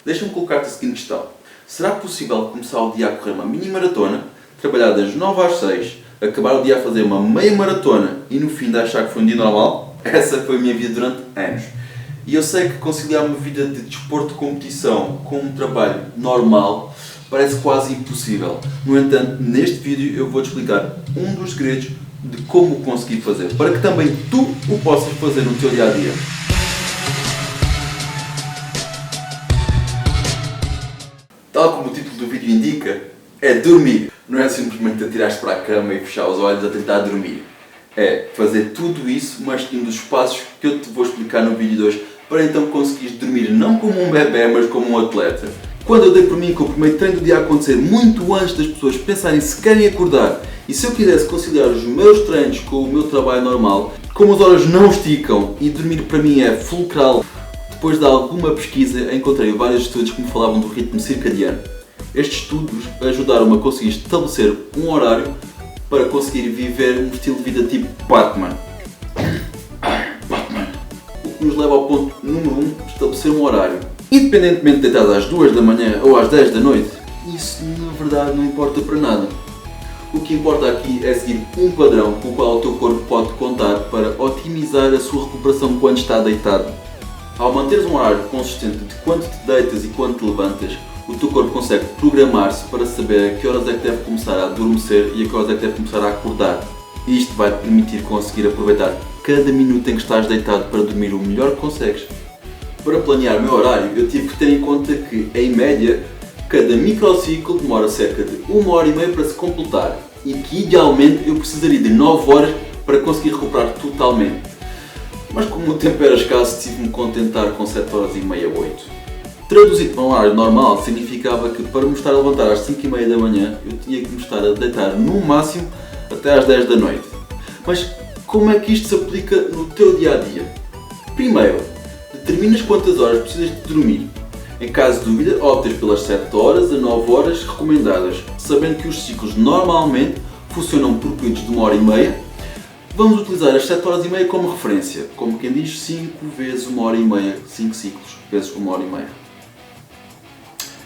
Deixa-me colocar-te a seguinte questão. Será possível começar o dia a correr uma mini maratona, trabalhar das 9 às 6, acabar o dia a fazer uma meia maratona e no fim de achar que foi um dia normal? Essa foi a minha vida durante anos. E eu sei que conciliar uma vida de desporto de competição com um trabalho normal parece quase impossível. No entanto, neste vídeo eu vou-te explicar um dos segredos de como conseguir fazer, para que também tu o possas fazer no teu dia-a-dia. Tal como o título do vídeo indica, é dormir. Não é simplesmente atirar-te para a cama e fechar os olhos a tentar dormir. É fazer tudo isso, mas seguindo os passos que eu te vou explicar no vídeo de hoje, para então conseguires dormir não como um bebê, mas como um atleta. Quando eu dei por mim com o primeiro treino do dia a acontecer muito antes das pessoas pensarem se querem acordar, e se eu quisesse conciliar os meus treinos com o meu trabalho normal, como as horas não esticam e dormir para mim é fulcral, depois de alguma pesquisa encontrei vários estudos que me falavam do ritmo circadiano. Estes estudos ajudaram-me a conseguir estabelecer um horário para conseguir viver um estilo de vida tipo Batman. O que nos leva ao ponto número 1, estabelecer um horário. Independentemente de deitar às 2 da manhã ou às 10 da noite, isso na verdade não importa para nada. O que importa aqui é seguir um padrão com o qual o teu corpo pode contar para otimizar a sua recuperação quando está deitado. Ao manteres um horário consistente de quando te deitas e quando te levantas, o teu corpo consegue programar-se para saber a que horas é que deve começar a adormecer e a que horas é que deve começar a acordar. Isto vai te permitir conseguir aproveitar cada minuto em que estás deitado para dormir o melhor que consegues. Para planear o meu horário, eu tive que ter em conta que, em média, cada microciclo demora cerca de 1h30 para se completar e que, idealmente, eu precisaria de 9 horas para conseguir recuperar totalmente. Mas como o tempo era escasso, tive-me de contentar com 7h30, 8. Traduzido para um horário normal, significava que para me estar a levantar às 5h30 da manhã, eu tinha que me estar a deitar no máximo até às 10 da noite. Mas como é que isto se aplica no teu dia-a-dia? Primeiro, determinas quantas horas precisas de dormir. Em caso de dúvida, optas pelas 7 horas a 9 horas recomendadas, sabendo que os ciclos normalmente funcionam por períodos de 1h30. Vamos utilizar as 7h30 como referência, como quem diz 5 vezes 1h30, 5 ciclos vezes 1h30.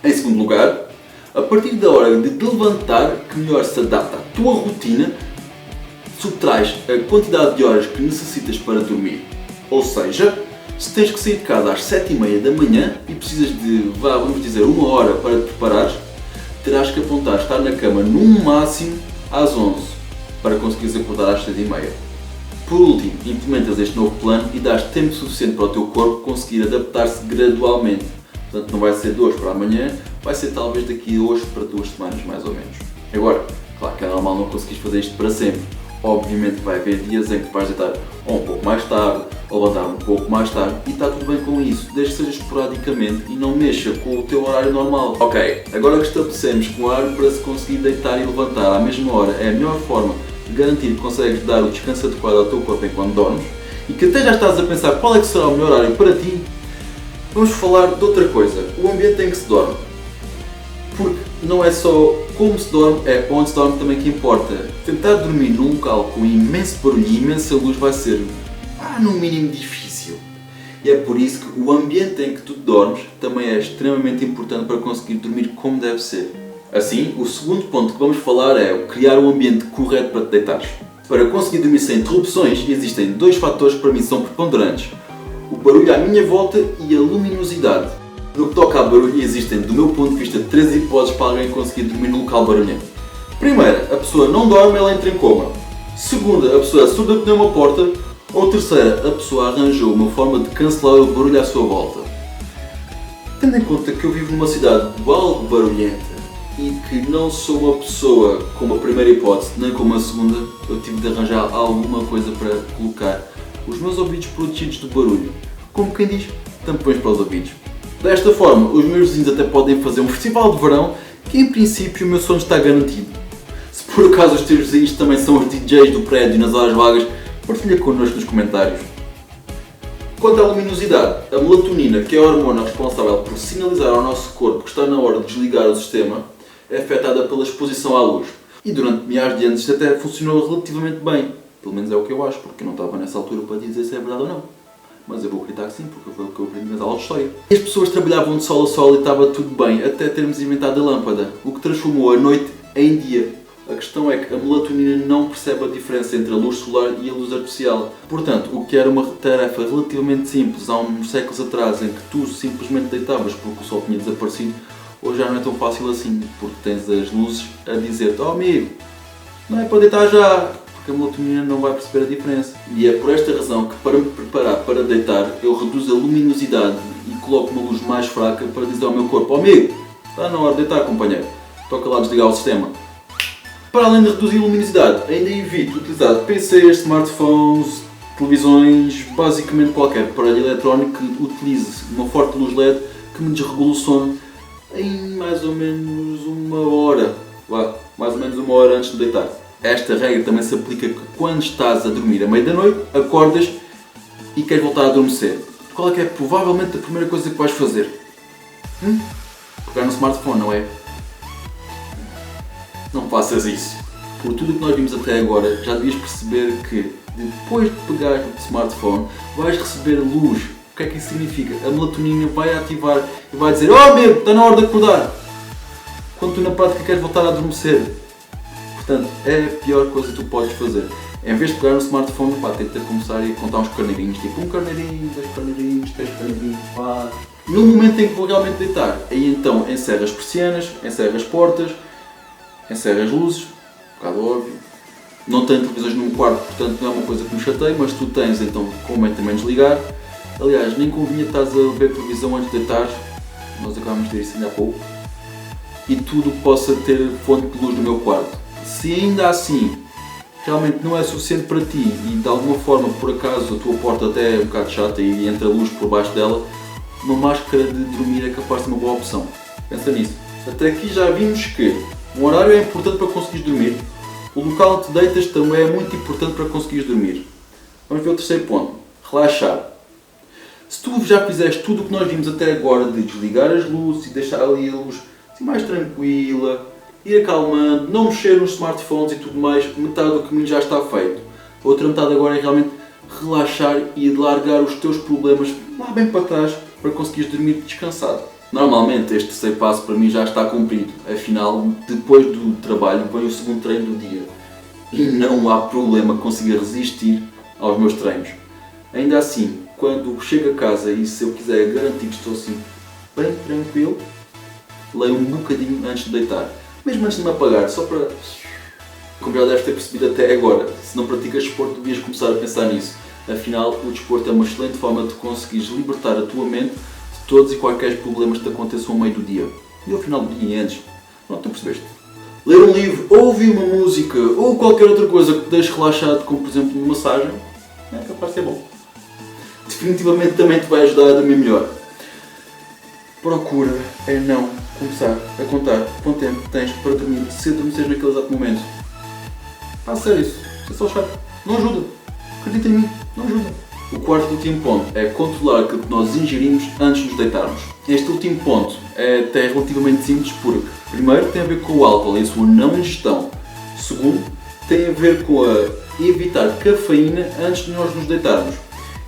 Em segundo lugar, a partir da hora de te levantar que melhor se adapta à tua rotina, subtrais a quantidade de horas que necessitas para dormir. Ou seja, se tens que sair de casa às 7h30 da manhã e precisas de, vamos dizer, 1 hora para te preparares, terás que apontar estar na cama no máximo às 11 para conseguires acordar às 6h30. Por último, implementas este novo plano e dás tempo suficiente para o teu corpo conseguir adaptar-se gradualmente. Portanto, não vai ser de hoje para amanhã, vai ser talvez daqui a hoje para 2 semanas mais ou menos. Agora, claro que é normal não conseguires fazer isto para sempre. Obviamente vai haver dias em que te vais deitar ou um pouco mais tarde, ou levantar um pouco mais tarde, e está tudo bem com isso, desde que seja esporadicamente e não mexa com o teu horário normal. Ok, agora que estabelecemos que o horário para se conseguir deitar e levantar à mesma hora é a melhor forma de garantir que consegues dar o descanso adequado ao teu corpo enquanto dormes, e que até já estás a pensar qual é que será o melhor horário para ti, vamos falar de outra coisa, o ambiente em que se dorme. Porque não é só como se dorme, é onde se dorme também que importa. Tentar dormir num local com imenso barulho e imensa luz vai ser, no mínimo, difícil. E é por isso que o ambiente em que tu dormes também é extremamente importante para conseguir dormir como deve ser. Assim, o segundo ponto que vamos falar é o criar um ambiente correto para te deitares. Para conseguir dormir sem interrupções, existem 2 fatores que para mim são preponderantes: o barulho à minha volta e a luminosidade. No que toca a barulho, existem, do meu ponto de vista, 3 hipóteses para alguém conseguir dormir num local barulhento. Primeira, a pessoa não dorme, ela entra em coma. Segunda, a pessoa é surda por uma porta. Ou terceira, a pessoa arranjou uma forma de cancelar o barulho à sua volta. Tendo em conta que eu vivo numa cidade algo barulhenta e que não sou uma pessoa como a primeira hipótese, nem como a segunda, eu tive de arranjar alguma coisa para colocar os meus ouvidos protegidos do barulho. Como quem diz, tampões para os ouvidos. Desta forma, os meus vizinhos até podem fazer um festival de verão que, em princípio, o meu sono está garantido. Se por acaso os teus vizinhos também são os DJs do prédio nas horas vagas, partilha connosco nos comentários. Quanto à luminosidade, a melatonina, que é a hormona responsável por sinalizar ao nosso corpo que está na hora de desligar o sistema, é afetada pela exposição à luz. E durante milhares de anos isto até funcionou relativamente bem. Pelo menos é o que eu acho, porque eu não estava nessa altura para dizer se é verdade ou não. Mas eu vou acreditar que sim, porque foi o que eu aprendi nas aulas de história. E as pessoas trabalhavam de sol a sol e estava tudo bem, até termos inventado a lâmpada, o que transformou a noite em dia. A questão é que a melatonina não percebe a diferença entre a luz solar e a luz artificial. Portanto, o que era uma tarefa relativamente simples há uns séculos atrás, em que tu simplesmente deitavas porque o sol tinha desaparecido, hoje já não é tão fácil assim, porque tens as luzes a dizer-te: oh amigo, não é para deitar já, porque a melatonina não vai perceber a diferença. E é por esta razão que, para me preparar para deitar, eu reduzo a luminosidade e coloco uma luz mais fraca para dizer ao meu corpo: oh amigo, está na hora de deitar, companheiro, toca lá desligar o sistema. Para além de reduzir a luminosidade, ainda evito utilizar PCs, smartphones, televisões, basicamente qualquer aparelho eletrónico que utilize uma forte luz LED que me desregule o sono em mais ou menos uma hora. Mais ou menos uma hora antes de deitar. Esta regra também se aplica que quando estás a dormir à meia da noite, acordas e queres voltar a adormecer. Qual é que é provavelmente a primeira coisa que vais fazer? Pegar no smartphone, não é? Não faças isso. Por tudo o que nós vimos até agora, já devias perceber que depois de pegar o smartphone, vais receber luz. O que é que isso significa? A melatonina vai ativar e vai dizer: oh meu, está na hora de acordar. Quando tu na prática queres voltar a adormecer. Portanto, é a pior coisa que tu podes fazer. Em vez de pegar no smartphone, tenta começar a contar uns carneirinhos, tipo 1 carneirinho, 2 carneirinhos, 3 carneirinhos, 4. No momento em que vou realmente deitar, aí então encerra as persianas, encerra as portas, encerra as luzes, um bocado óbvio. Não tenho televisões no meu quarto, portanto não é uma coisa que me chateia, mas tu tens, então convém também desligar. Aliás, nem convinha estás a ver televisão antes de deitar, nós acabamos de ter isso ainda há pouco. E tudo que possa ter fonte de luz no meu quarto. Se ainda assim realmente não é suficiente para ti e de alguma forma por acaso a tua porta até é um bocado chata e entra luz por baixo dela, uma máscara de dormir é capaz de ser uma boa opção. Pensa nisso. Até aqui já vimos que o horário é importante para conseguires dormir. O local onde te deitas também é muito importante para conseguires dormir. Vamos ver o terceiro ponto. Relaxar. Se tu já fizeste tudo o que nós vimos até agora de desligar as luzes e deixar ali a luz assim mais tranquila, ir acalmando, não mexer nos smartphones e tudo mais, metade do caminho já está feito. A outra metade agora é realmente relaxar e largar os teus problemas lá bem para trás para conseguires dormir descansado. Normalmente este terceiro passo para mim já está cumprido, afinal depois do trabalho vem o segundo treino do dia e não há problema conseguir resistir aos meus treinos. Ainda assim, quando chego a casa e se eu quiser garantir que estou assim bem tranquilo, leio um bocadinho antes de deitar, mesmo antes de me apagar, só para... Como já deves ter percebido até agora, se não praticas desporto devias começar a pensar nisso, afinal o desporto é uma excelente forma de conseguires libertar a tua mente todos e quaisquer problemas que te aconteçam ao meio do dia. E ao final do dia e antes. Pronto, tu percebeste? Ler um livro, ou ouvir uma música, ou qualquer outra coisa que te deixe relaxado, como por exemplo uma massagem, é capaz de ser bom. Definitivamente também te vai ajudar a dormir melhor. Procura é não começar a contar quanto tempo tens para dormir se adormeces naquele exato momento. Sério isso. É só chato. Não ajuda. Acredita em mim. Não ajuda. O quarto e último ponto é controlar aquilo que nós ingerimos antes de nos deitarmos. Este último ponto é até relativamente simples porque, primeiro, tem a ver com o álcool e a sua não ingestão. Segundo, tem a ver com a evitar cafeína antes de nós nos deitarmos.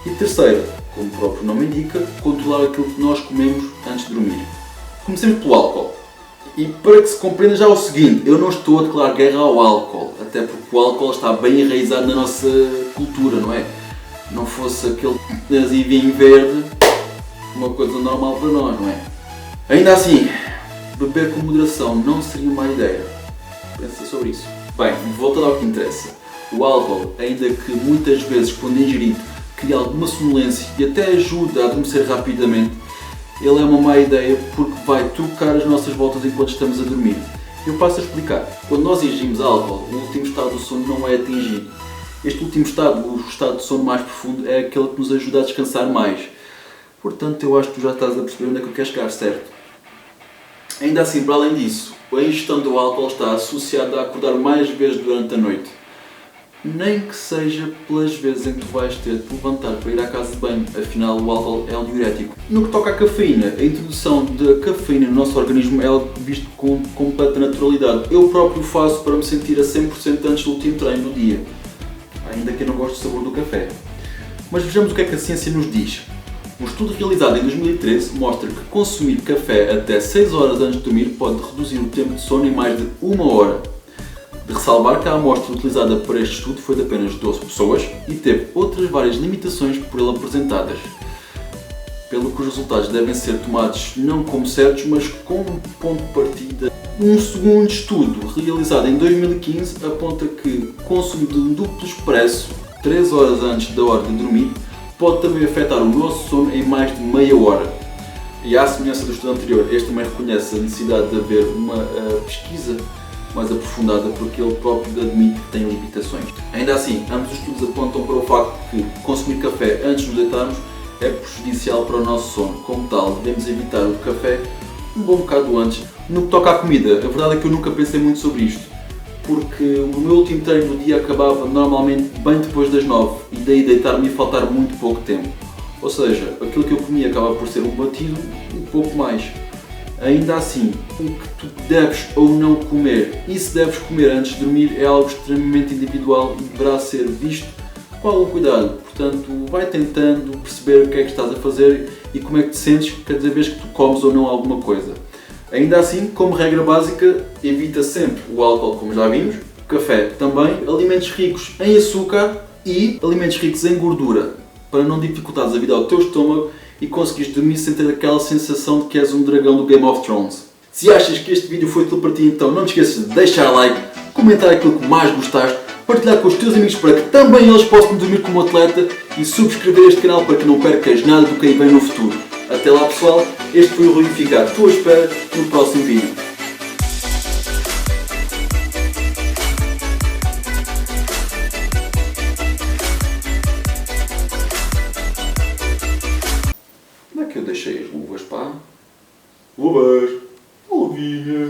E terceiro, como o próprio nome indica, controlar aquilo que nós comemos antes de dormir. Comecemos pelo álcool. E para que se compreenda já o seguinte, eu não estou a declarar guerra ao álcool, até porque o álcool está bem enraizado na nossa cultura, não é? Não fosse aquele vinho verde, uma coisa normal para nós, não é? Ainda assim, beber com moderação não seria uma ideia. Pensa sobre isso. Bem, voltando ao que interessa. O álcool, ainda que muitas vezes quando ingerido cria alguma sonolência e até ajuda a adormecer rapidamente, ele é uma má ideia porque vai trocar as nossas voltas enquanto estamos a dormir. Eu passo a explicar. Quando nós ingerimos álcool, o último estado do sono não é atingido. Este último estado, o estado de sono mais profundo, é aquele que nos ajuda a descansar mais. Portanto, eu acho que tu já estás a perceber onde é que eu quero chegar, certo? Ainda assim, para além disso, a ingestão do álcool está associada a acordar mais vezes durante a noite. Nem que seja pelas vezes em que tu vais ter de levantar para ir à casa de banho, afinal o álcool é um diurético. No que toca à cafeína, a introdução da cafeína no nosso organismo é algo visto com completa naturalidade. Eu próprio faço para me sentir a 100% antes do último treino do dia. Ainda que eu não gosto do sabor do café. Mas vejamos o que é que a ciência nos diz. Um estudo realizado em 2013 mostra que consumir café até 6 horas antes de dormir pode reduzir o tempo de sono em mais de 1 hora. De ressalvar que a amostra utilizada para este estudo foi de apenas 12 pessoas e teve outras várias limitações por ele apresentadas, pelo que os resultados devem ser tomados não como certos, mas como ponto de partida. Um segundo estudo, realizado em 2015, aponta que o consumo de um duplo expresso 3 horas antes da hora de dormir pode também afetar o nosso sono em mais de meia hora. E à semelhança do estudo anterior, este também reconhece a necessidade de haver uma pesquisa mais aprofundada, porque ele próprio admite que tem limitações. Ainda assim, ambos os estudos apontam para o facto de que consumir café antes de nos deitarmos é prejudicial para o nosso sono. Como tal, devemos evitar o café um bom bocado antes. No que toca à comida, a verdade é que eu nunca pensei muito sobre isto, porque o meu último treino do dia acabava normalmente bem depois das 9 e daí deitar-me ia faltar muito pouco tempo. Ou seja, aquilo que eu comia acaba por ser um batido e pouco mais. Ainda assim, o que tu deves ou não comer e se deves comer antes de dormir é algo extremamente individual e deverá ser visto com algum cuidado. Portanto, vai tentando perceber o que é que estás a fazer e como é que te sentes cada vez que tu comes ou não alguma coisa. Ainda assim, como regra básica, evita sempre o álcool, como já vimos, o café também, alimentos ricos em açúcar e alimentos ricos em gordura, para não dificultares a vida ao teu estômago e conseguires dormir sem ter aquela sensação de que és um dragão do Game of Thrones. Se achas que este vídeo foi útil para ti, então não te esqueças de deixar like, comentar aquilo que mais gostaste, partilhar com os teus amigos para que também eles possam dormir como atleta e subscrever este canal para que não percas nada do que aí vem no futuro. Até lá pessoal, este foi o Rui Ficar. Estou à espera no próximo vídeo. Onde é que eu deixei as luvas, pá? Luvas! Luvinhas!